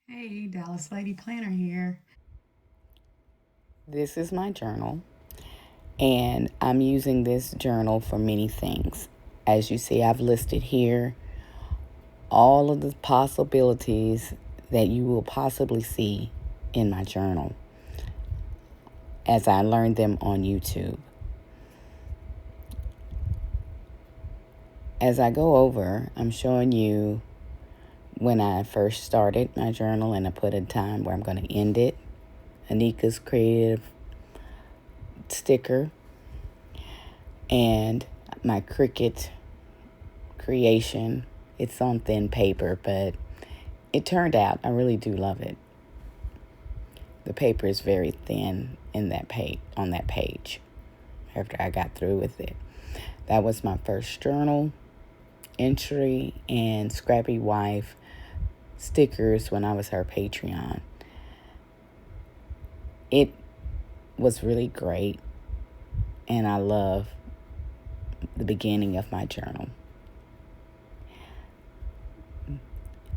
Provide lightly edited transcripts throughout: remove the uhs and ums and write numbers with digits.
Hey, Dallas Lady Planner here. This is my journal, and I'm using this journal for many things. As you see, I've listed here all of the possibilities that you will possibly see in my journal as I learned them on YouTube. As I go over, I'm showing you when I first started my journal, and I put a time where I'm going to end it. Anika's creative sticker and my Cricut creation. It's on thin paper, but it turned out. I really do love it. The paper is very thin in that page on that page after I got through with it. That was my first journal entry and Scrappy Wife stickers when I was her Patreon. It was really great, and I love the beginning of my journal.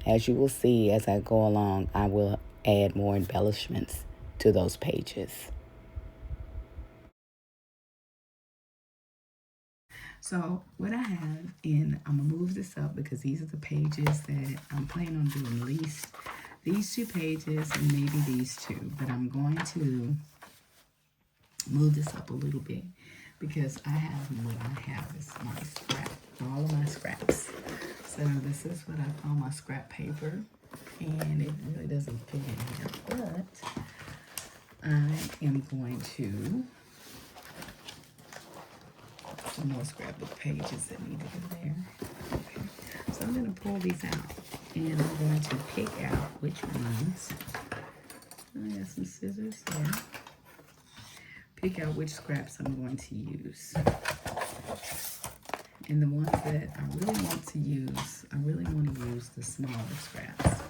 As you will see as I go along, I will add more embellishments to those pages. So, what I have I'm gonna move this up because these are the pages that I'm planning on doing at least these two pages and maybe these two, but I'm going to move this up a little bit because what I have is my scrap, all of my scraps. So, this is what I call my scrap paper, and it really doesn't fit in here, but I am going to some more scrapbook pages that need to go there. Okay. So I'm going to pull these out and I'm going to pick out which ones. I got some scissors there. Pick out which scraps I'm going to use. And the ones that I really want to use, I really want to use the smaller scraps.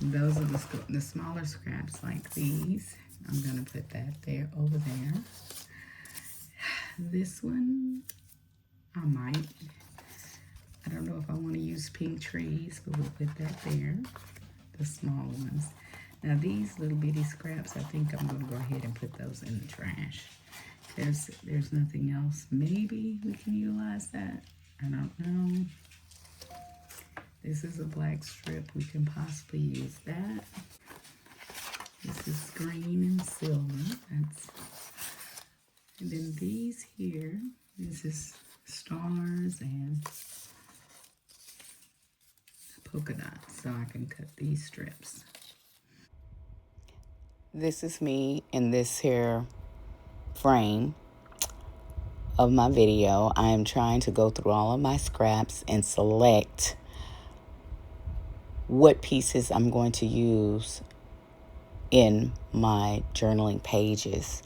And those are the smaller scraps like these. I'm going to put that there over there. This one, I might. I don't know if I want to use pink trees, but we'll put that there. The smaller ones. Now these little bitty scraps, I think I'm going to go ahead and put those in the trash. There's nothing else. Maybe we can utilize that. I don't know. This is a black strip. We can possibly use that. This is green and silver. And then these here, this is stars and polka dots. So I can cut these strips. This is me in this here frame of my video. I am trying to go through all of my scraps and select what pieces I'm going to use in my journaling pages.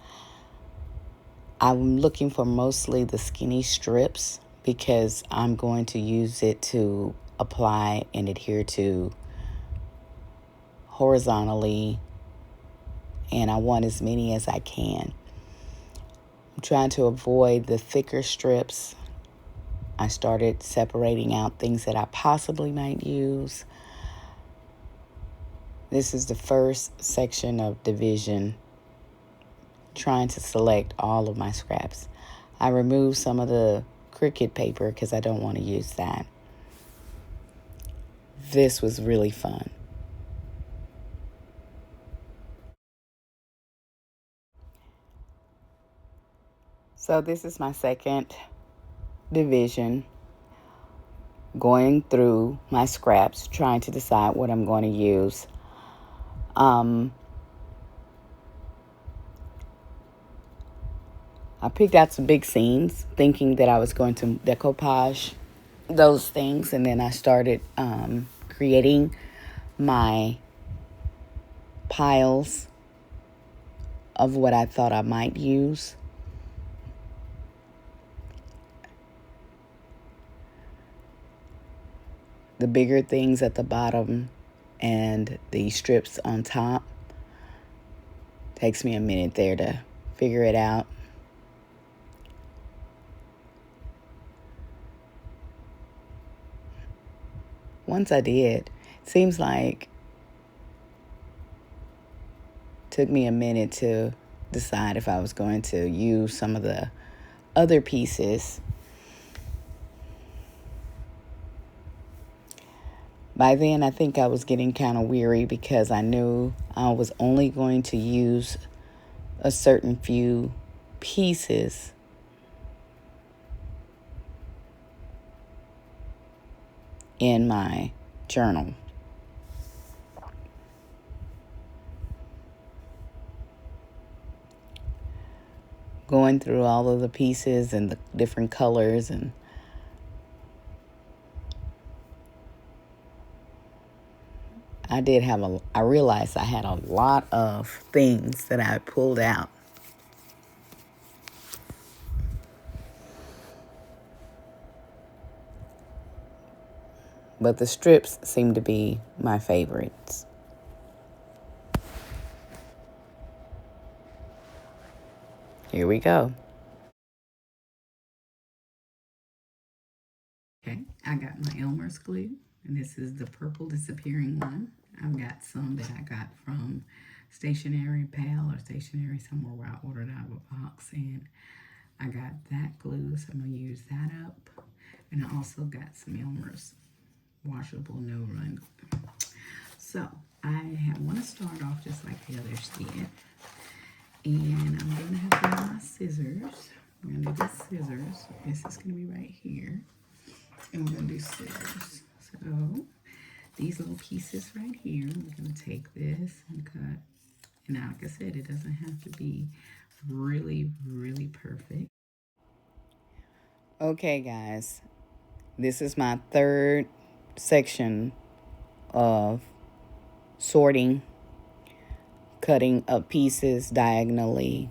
I'm looking for mostly the skinny strips because I'm going to use it to apply and adhere to horizontally, and I want as many as I can. I'm trying to avoid the thicker strips. I started separating out things that I possibly might use. This is the first section of division, trying to select all of my scraps. I removed some of the Cricut paper because I don't want to use that. This was really fun. So this is my second division, going through my scraps, trying to decide what I'm going to use. I picked out some big scenes, thinking that I was going to decoupage those things, and then I started creating my piles of what I thought I might use. The bigger things at the bottom and the strips on top. Takes me a minute there to figure it out. Once I did, it seems like Took me a minute to decide if I was going to use some of the other pieces. By then, I think I was getting kind of weary because I knew I was only going to use a certain few pieces in my journal. Going through all of the pieces and the different colors, and I realized I had a lot of things that I pulled out. But the strips seem to be my favorites. Here we go. Okay, I got my Elmer's glue, and this is the purple disappearing one. I've got some that I got from Stationery Pal or Stationery somewhere where I ordered out of a box, and I got that glue, so I'm going to use that up. And I also got some Elmer's washable no-run glue. So I want to start off just like the others did. And I'm going to have to grab my scissors. I'm going to do the scissors. This is going to be right here. And we're going to do scissors. So these little pieces right here, we're going to take this and cut. And now, like I said, it doesn't have to be really, really perfect. Okay, guys. This is my third section of sorting, cutting up pieces diagonally,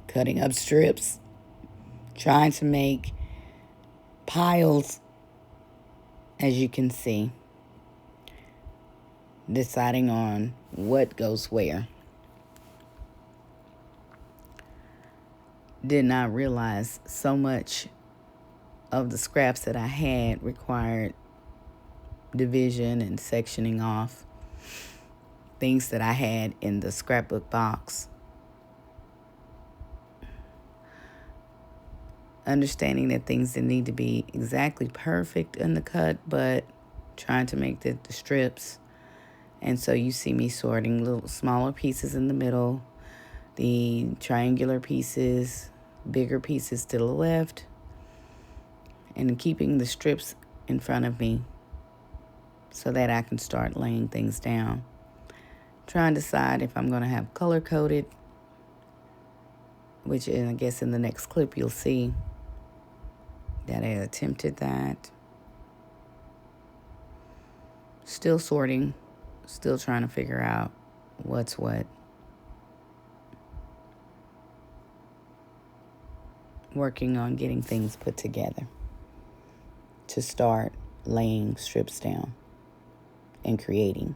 cutting up strips, trying to make piles, as you can see, deciding on what goes where. Did not realize so much of the scraps that I had required division and sectioning off. Things that I had in the scrapbook box. Understanding that things didn't need to be exactly perfect in the cut, but trying to make the strips. And so you see me sorting little smaller pieces in the middle, the triangular pieces, bigger pieces to the left, and keeping the strips in front of me so that I can start laying things down. Trying to decide if I'm going to have color coded, which I guess in the next clip you'll see that I attempted that. Still sorting, still trying to figure out what's what. Working on getting things put together to start laying strips down and creating.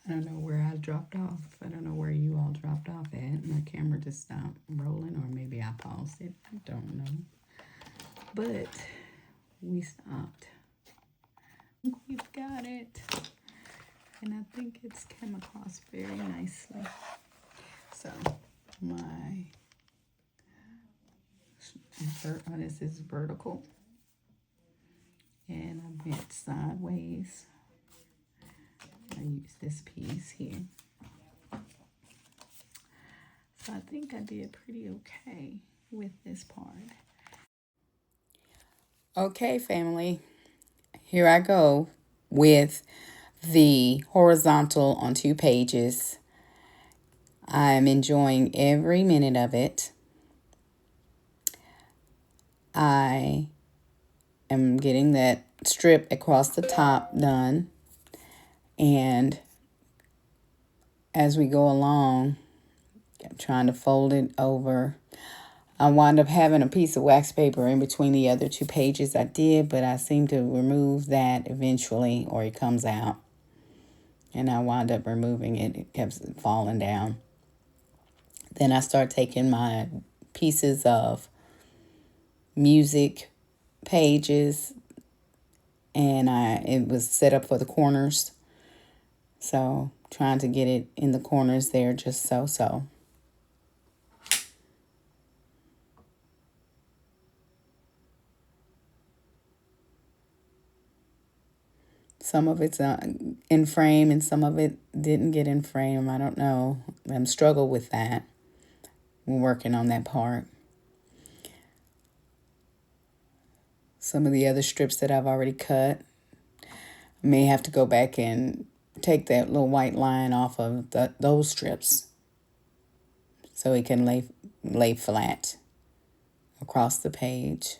I don't know where I dropped off. I don't know where you all dropped off at. My camera just stopped rolling, or maybe I paused it. I don't know. But we stopped. We've got it. And I think it's came across very nicely. So this is vertical. And I went sideways. I use this piece here. So I think I did pretty okay with this part. Okay, family, here I go with the horizontal on 2 pages. I'm enjoying every minute of it. I am getting that strip across the top done, and as we go along, I'm trying to fold it over. I wound up having a piece of wax paper in between the other 2 pages I did, but I seem to remove that eventually, or it comes out. And I wound up removing it. It kept falling down. Then I start taking my pieces of music pages, and it was set up for the corners. So trying to get it in the corners there just so. Some of it's in frame and some of it didn't get in frame. I don't know. I'm struggling with that. We're working on that part. Some of the other strips that I've already cut, I may have to go back and take that little white line off of those strips so it can lay flat across the page.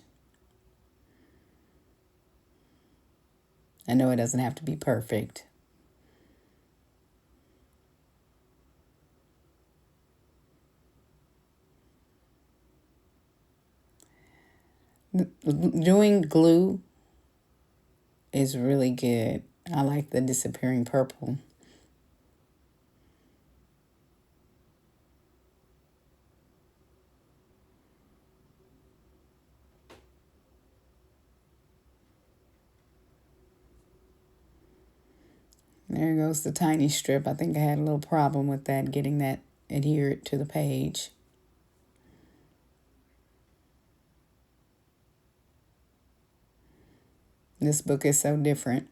I know it doesn't have to be perfect. Doing glue is really good. I like the disappearing purple. There goes the tiny strip. I think I had a little problem with that, getting that adhered to the page. This book is so different.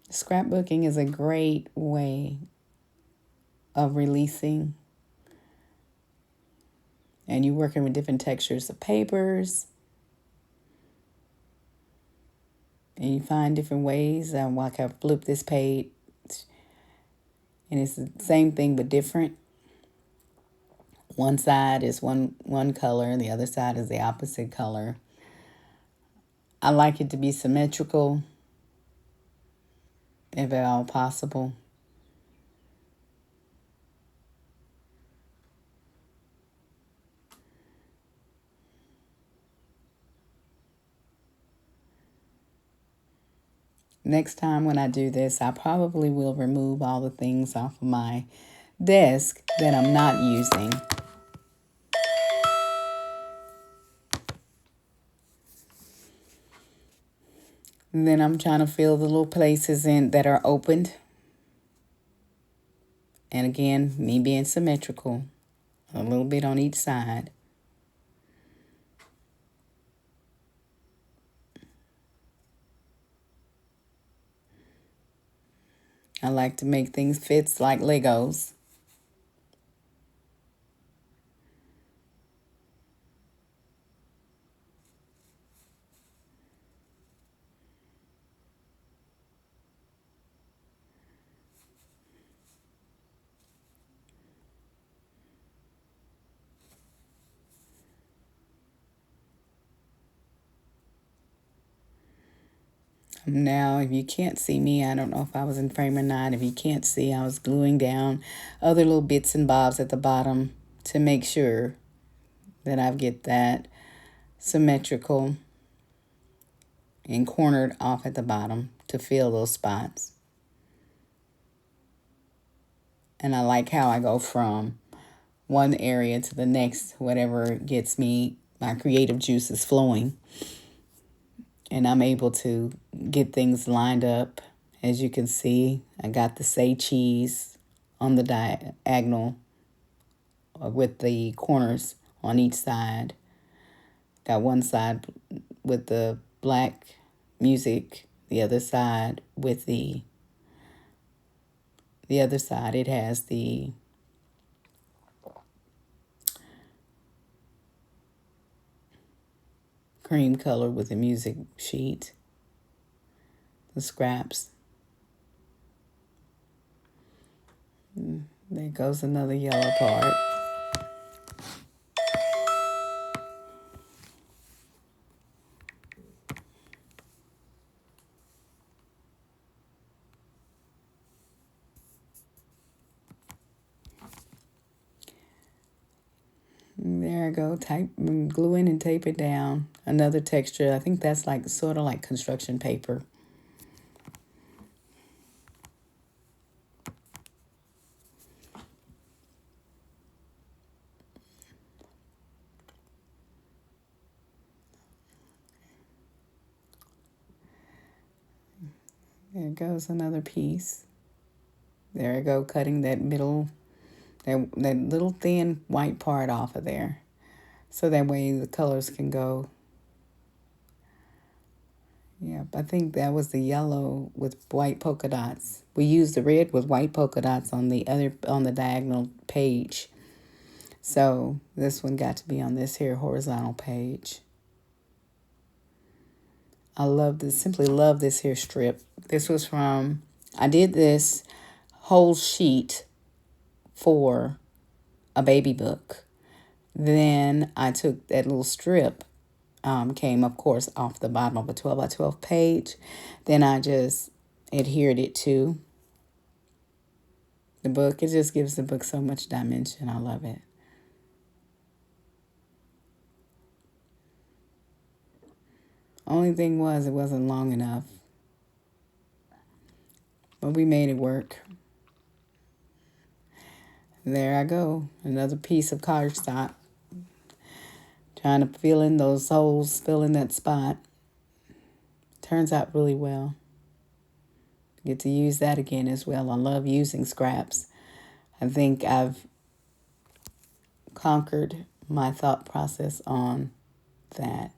Scrapbooking is a great way of releasing, and you're working with different textures of papers, and you find different ways. Like I flipped this page, and it's the same thing but different. One side is one color, and the other side is the opposite color. I like it to be symmetrical, if at all possible. Next time when I do this, I probably will remove all the things off of my desk that I'm not using. And then I'm trying to fill the little places in that are opened. And again, me being symmetrical, a little bit on each side. I like to make things fit like Legos. Now, if you can't see me, I don't know if I was in frame or not. If you can't see, I was gluing down other little bits and bobs at the bottom to make sure that I get that symmetrical and cornered off at the bottom to fill those spots. And I like how I go from one area to the next, whatever gets me my creative juices flowing. And I'm able to get things lined up. As you can see, I got the say cheese on the diagonal with the corners on each side. Got one side with the black music, the other side with the other side it has the cream color with the music sheet, the scraps. There goes another yellow part. There I go, glue in and tape it down. Another texture, I think that's like sort of like construction paper. There goes another piece. There I go, cutting that middle, that little thin white part off of there. So that way the colors can go. Yep, I think that was the yellow with white polka dots. We used the red with white polka dots on the diagonal page. So this one got to be on this here horizontal page. Simply love this here strip. This was from, I did this whole sheet for a baby book. Then I took that little strip, came of course off the bottom of a 12 by 12 page. Then I just adhered it to the book. It just gives the book so much dimension. I love it. Only thing was it wasn't long enough. But we made it work. There I go. Another piece of cardstock. Trying to fill in those holes, fill in that spot. Turns out really well. Get to use that again as well. I love using scraps. I think I've conquered my thought process on that.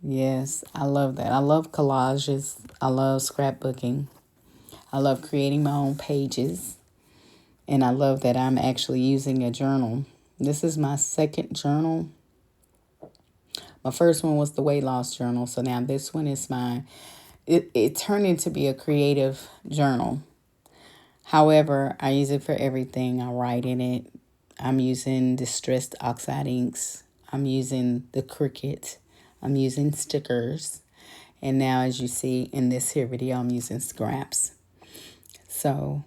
Yes, I love that. I love collages. I love scrapbooking. I love creating my own pages. And I love that I'm actually using a journal. This is my second journal. My first one was the weight loss journal. So now this one is it turned into be a creative journal. However, I use it for everything. I write in it. I'm using distressed oxide inks. I'm using the Cricut. I'm using stickers. And now, as you see in this here video, I'm using scraps. So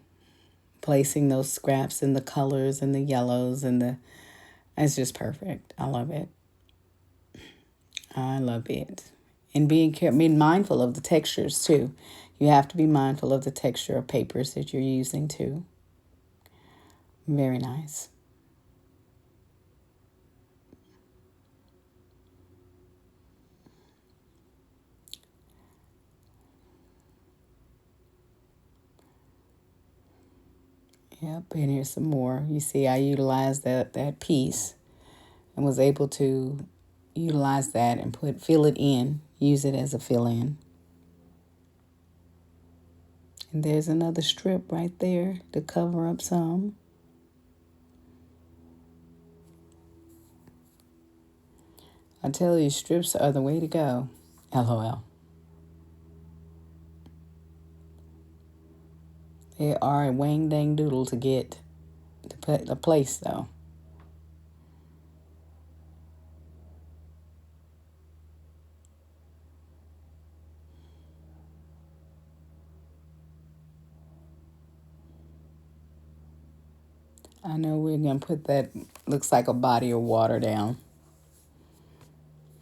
placing those scraps in the colors and the yellows and it's just perfect. I love it. I love it. And being mindful of the textures too. You have to be mindful of the texture of papers that you're using too. Very nice. Yep, and here's some more. You see, I utilized that piece and was able to utilize that and fill it in, use it as a fill-in. And there's another strip right there to cover up some. I tell you, strips are the way to go. LOL. They are a wang dang doodle to get to put the place though. I know we're gonna put that, looks like a body of water down.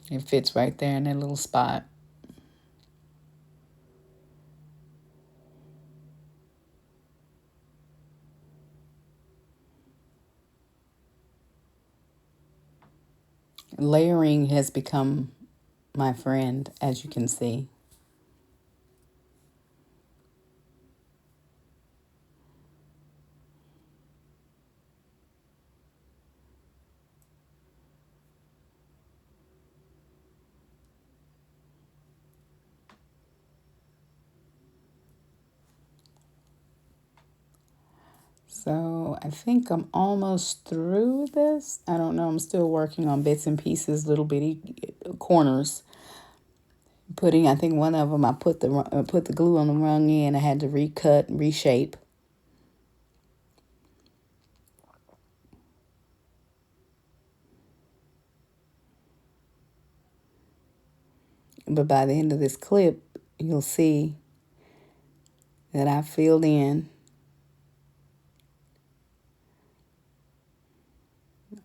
It fits right there in that little spot. Layering has become my friend, as you can see. So I think I'm almost through this. I don't know. I'm still working on bits and pieces, little bitty corners. I think one of them I put the glue on the wrong end. I had to recut, reshape. But by the end of this clip, you'll see that I filled in.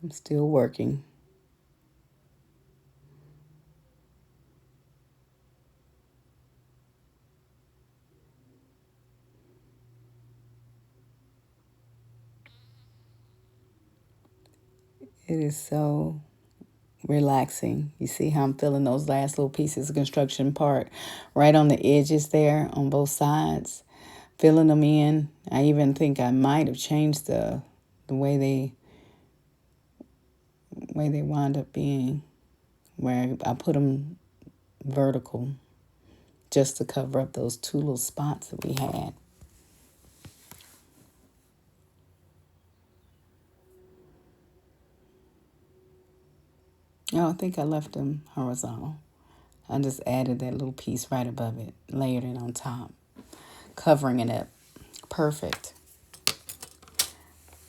I'm still working. It is so relaxing. You see how I'm filling those last little pieces of construction part right on the edges there on both sides, filling them in. I even think I might have changed the way they wind up being, where I put them vertical just to cover up those two little spots that we had. Oh, I think I left them horizontal. I just added that little piece right above it, layered it on top, covering it up. Perfect.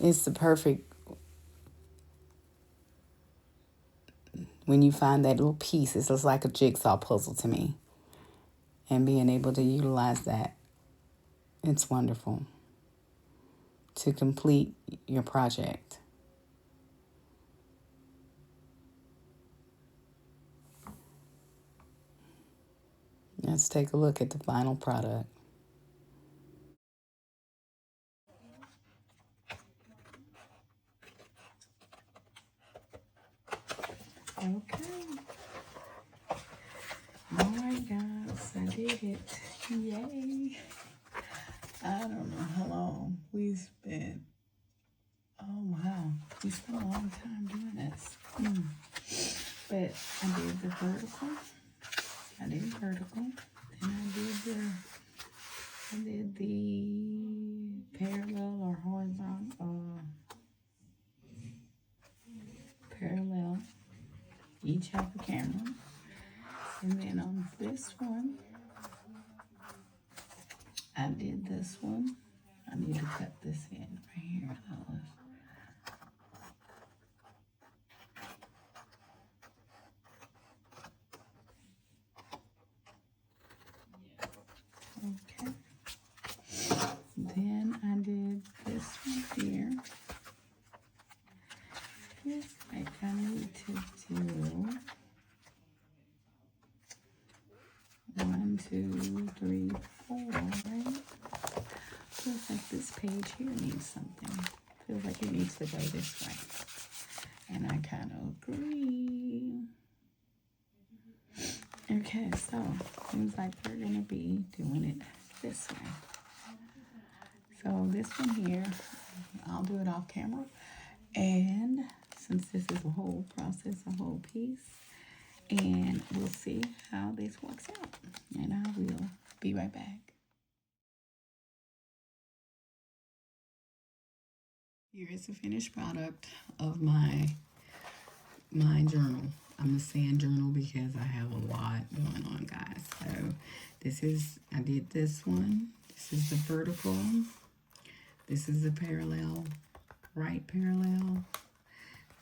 It's the perfect, when you find that little piece, it's just like a jigsaw puzzle to me. And being able to utilize that, it's wonderful to complete your project. Let's take a look at the final product. Okay. All right, guys, I did it. Yay. I don't know how long we spent. Oh, wow. We spent a long time doing this. But I did the vertical. Then I did the parallel or horizontal, parallel. Each have a camera. And then on this one, I did this one. I need to cut this in right here. Okay. Then I did this one here. Feels like I need to do 1, 2, 3, 4, right? Feels like this page here needs something. Feels like it needs to go this way. And I kind of agree. Okay, so seems like we're gonna be doing it this way. So this one here, I'll do it off camera. And since this is a whole process, a whole piece, and we'll see how this works out. And I will be right back. Here is the finished product of my journal. I'm a sand journal because I have a lot going on, guys. So I did this one. This is the vertical. This is the parallel, right parallel.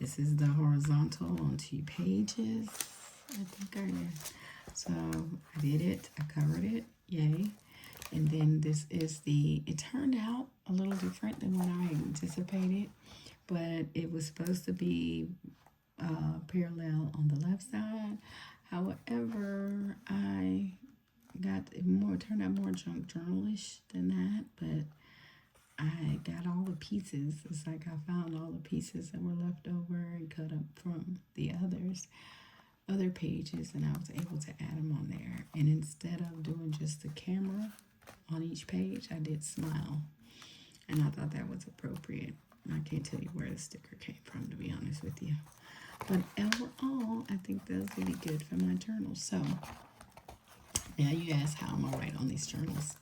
This is the horizontal on 2 pages. I think I did. So I did it, I covered it, yay. And then this is it turned out a little different than what I anticipated, but it was supposed to be parallel on the left side. However, I got turned out more junk journalish than that, but I got all the pieces. It's like I found all the pieces that were left over and cut up from the other pages, and I was able to add them on there. And instead of doing just the camera on each page, I did smile, and I thought that was appropriate. I can't tell you where the sticker came from, to be honest with you, but overall I think those would be good for my journal. So now you ask, how am I write on these journals?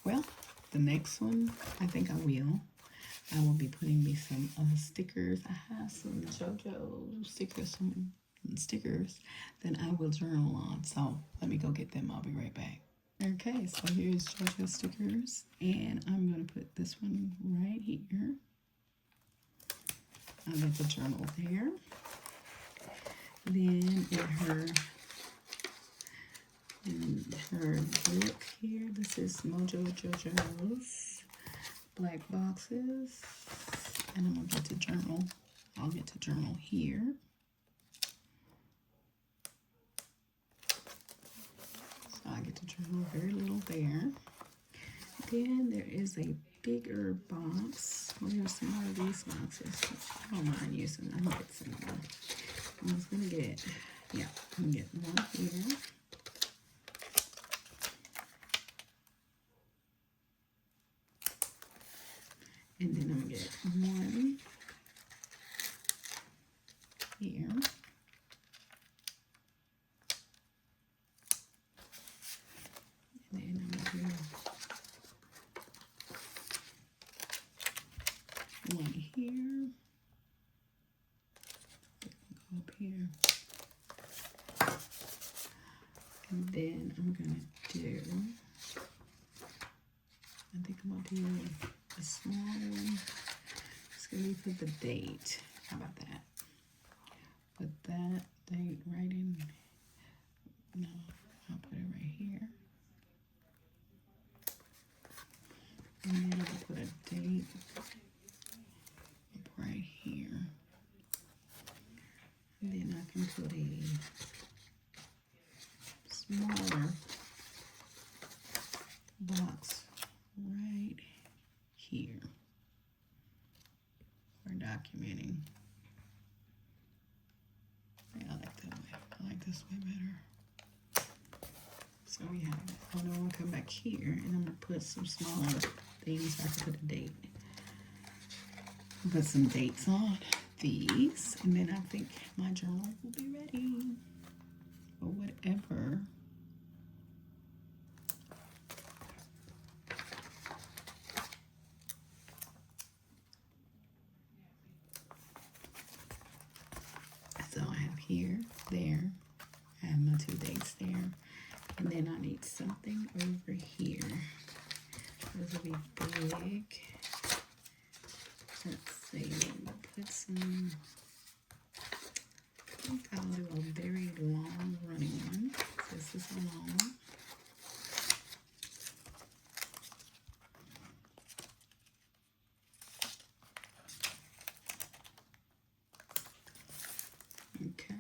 Well, the next one, I think I will be putting me some stickers. I have some JoJo stickers, some stickers that I will journal on, so let me go get them. I'll be right back. Okay, so here's JoJo stickers, and I'm going to put this one right here. I got the journal there. Then her book here, this is Mojo JoJo's Black Boxes, and I'm going to get to journal. I'll get to journal here. I get to journal very little there. Then there is a bigger box. Well, there's some more of these boxes. I don't mind using them. I'm gonna get some more. I was gonna get, yeah, I'm gonna get one here. And then I'm gonna get one here. And then I'm gonna do one here. Go up here. And then I'm gonna do, I think I'm gonna do a small one. It's gonna be for the date. How about that? Put that date right in. No, I'll put it right here. And then I'll put a date up right here. And then I can put a smaller box right here for documenting. Yeah, I like that way. I like this way better. So we have it. Oh no, I'll come back here and I'm gonna put some smaller things so I can put a date. Put some dates on these, and then I think my journal will be ready or whatever. So I have here, there, I have my 2 dates there, and then I need something over here. Those will be big. Let's see, put some, I think I'll do a very long running one. This is a long one. Okay.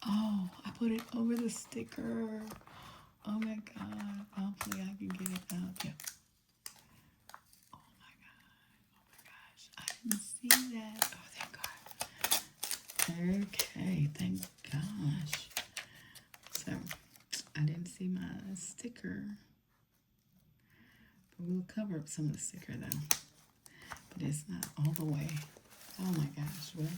Oh, I put it over the sticker. Oh my God. Hopefully I can get it out. Yeah. Oh my gosh. I didn't see that. Oh, thank God. Okay. Thank gosh. So I didn't see my sticker. But we'll cover up some of the sticker though. But it's not all the way. Oh my gosh. Well,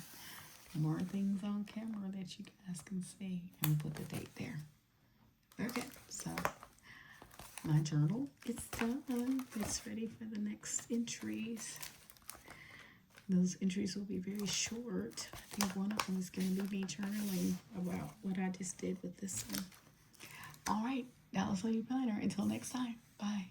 more things on camera that you guys can see. And we'll put the date there. Okay, so my journal is done. It's ready for the next entries. Those entries will be very short. I think one of them is going to be me journaling about what I just did with this one. All right, Dallas Lady Planner. Until next time, bye.